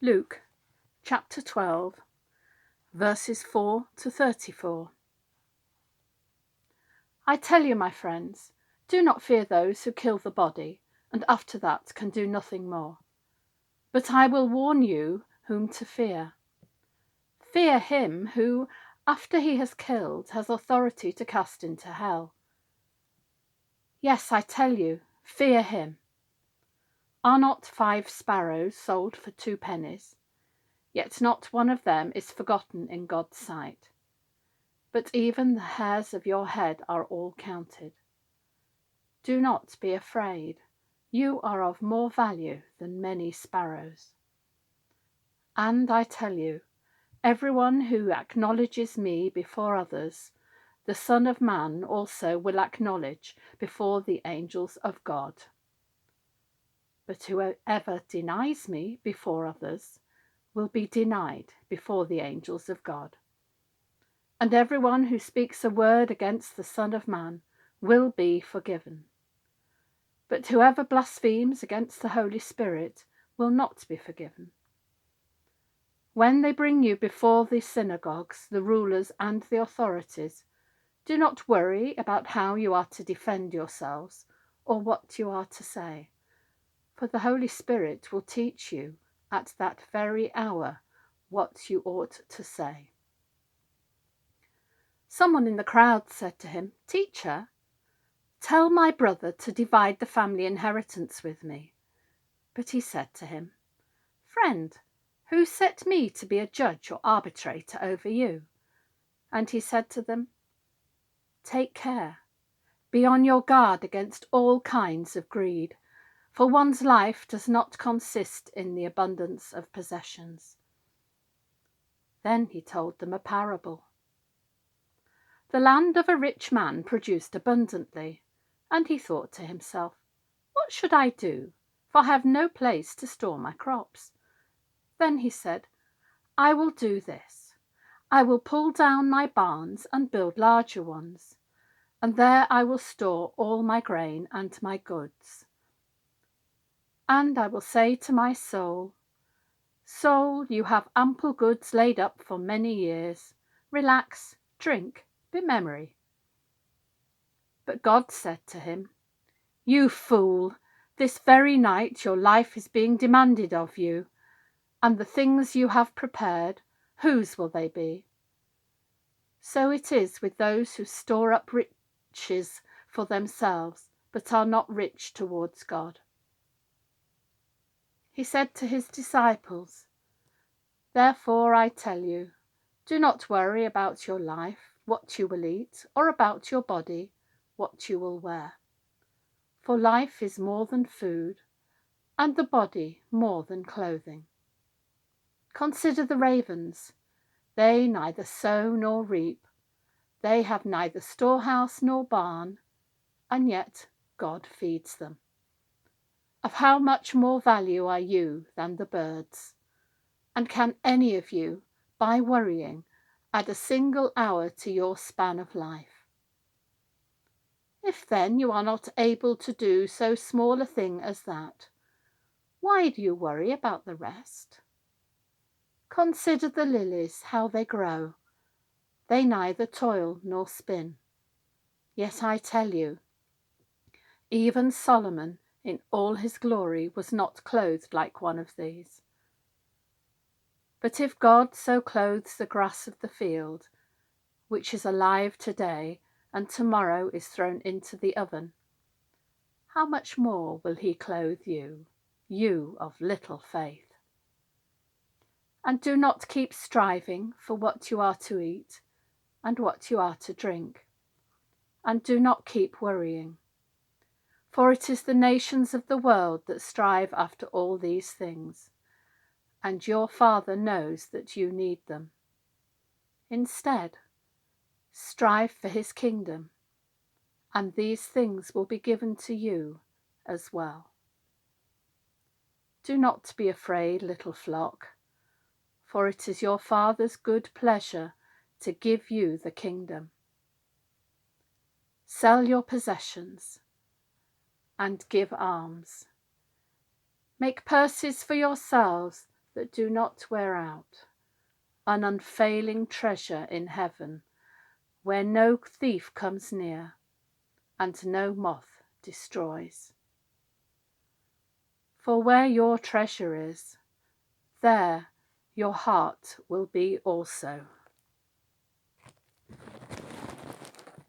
Luke chapter 12, verses 4 to 34. I tell you, my friends, do not fear those who kill the body, and after that can do nothing more. But I will warn you whom to fear. Fear him who, after he has killed, has authority to cast into hell. Yes, I tell you, fear him. Are not 5 sparrows sold for 2 pennies? Yet not one of them is forgotten in God's sight. But even the hairs of your head are all counted. Do not be afraid. You are of more value than many sparrows. And I tell you, everyone who acknowledges me before others, the Son of Man also will acknowledge before the angels of God. But whoever denies me before others will be denied before the angels of God. And everyone who speaks a word against the Son of Man will be forgiven. But whoever blasphemes against the Holy Spirit will not be forgiven. When they bring you before the synagogues, the rulers and the authorities, do not worry about how you are to defend yourselves or what you are to say, for the Holy Spirit will teach you at that very hour what you ought to say. Someone in the crowd said to him, "Teacher, tell my brother to divide the family inheritance with me." But he said to him, "Friend, who set me to be a judge or arbitrator over you?" And he said to them, "Take care. Be on your guard against all kinds of greed, for one's life does not consist in the abundance of possessions." Then he told them a parable. The land of a rich man produced abundantly, and he thought to himself, "What should I do? For I have no place to store my crops." Then he said, "I will do this. I will pull down my barns and build larger ones, and there I will store all my grain and my goods. And I will say to my soul, 'Soul, you have ample goods laid up for many years. Relax, drink, be merry.'" But God said to him, "You fool, this very night your life is being demanded of you, and the things you have prepared, whose will they be?" So it is with those who store up riches for themselves, but are not rich towards God. He said to his disciples, "Therefore I tell you, do not worry about your life, what you will eat, or about your body, what you will wear. For life is more than food, and the body more than clothing. Consider the ravens. They neither sow nor reap. They have neither storehouse nor barn, and yet God feeds them. Of how much more value are you than the birds? And can any of you, by worrying, add a single hour to your span of life? If then you are not able to do so small a thing as that, why do you worry about the rest? Consider the lilies, how they grow. They neither toil nor spin. Yet I tell you, even Solomon in all his glory was not clothed like one of these. But if God so clothes the grass of the field, which is alive today and tomorrow is thrown into the oven, how much more will he clothe you, you of little faith? And do not keep striving for what you are to eat and what you are to drink, and do not keep worrying. For it is the nations of the world that strive after all these things, and your Father knows that you need them. Instead, strive for his kingdom, and these things will be given to you as well. Do not be afraid, little flock, for it is your Father's good pleasure to give you the kingdom. Sell your possessions and give alms. Make purses for yourselves that do not wear out, an unfailing treasure in heaven, where no thief comes near and no moth destroys. For where your treasure is, there your heart will be also.